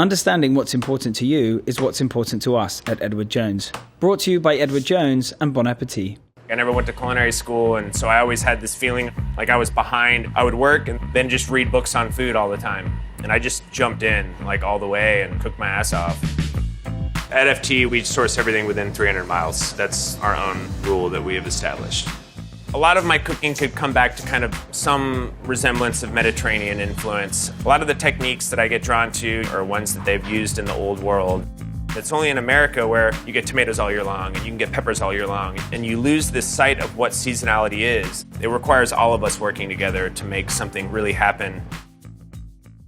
Understanding what's important to you is what's important to us at Edward Jones. Brought to you by Edward Jones and Bon Appetit. I never went to culinary school, and so I always had this feeling like I was behind. I would work and then just read books on food all the time. And I just jumped in like all the way and cooked my ass off. At FT, we source everything within 300 miles. That's our own rule that we have established. A lot of my cooking could come back to kind of some resemblance of Mediterranean influence. A lot of the techniques that I get drawn to are ones that they've used in the old world. It's only in America where you get tomatoes all year long and you can get peppers all year long, and you lose this sight of what seasonality is. It requires all of us working together to make something really happen.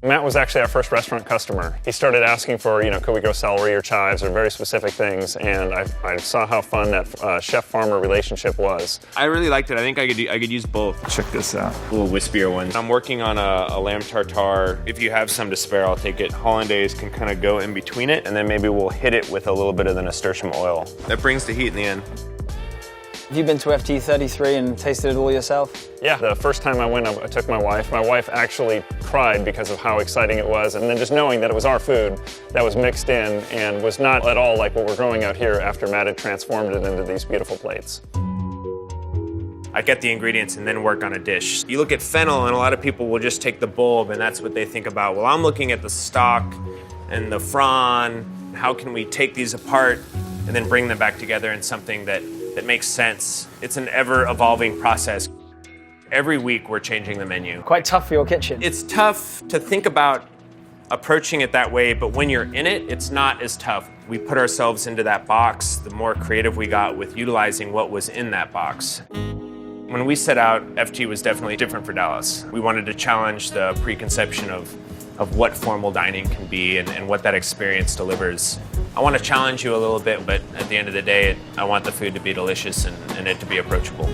Matt was actually our first restaurant customer. He started asking for, could we grow celery or chives or very specific things, and I saw how fun that chef-farmer relationship was. I really liked it. I think I could use both. Check this out. A little wispier one. I'm working on a lamb tartare. If you have some to spare, I'll take it. Hollandaise can kind of go in between it, and then maybe we'll hit it with a little bit of the nasturtium oil. That brings the heat in the end. Have you been to FT33 and tasted it all yourself? Yeah, the first time I went, I took my wife. My wife actually cried because of how exciting it was, and then just knowing that it was our food that was mixed in and was not at all like what we're growing out here after Matt had transformed it into these beautiful plates. I get the ingredients and then work on a dish. You look at fennel, and a lot of people will just take the bulb, and that's what they think about. Well, I'm looking at the stalk and the frond. How can we take these apart and then bring them back together in something that makes sense? It's an ever-evolving process. Every week we're changing the menu. Quite tough for your kitchen. It's tough to think about approaching it that way, but when you're in it, it's not as tough. We put ourselves into that box, the more creative we got with utilizing what was in that box. When we set out, FT was definitely different for Dallas. We wanted to challenge the preconception of what formal dining can be and what that experience delivers. I want to challenge you a little bit, but at the end of the day, I want the food to be delicious and it to be approachable.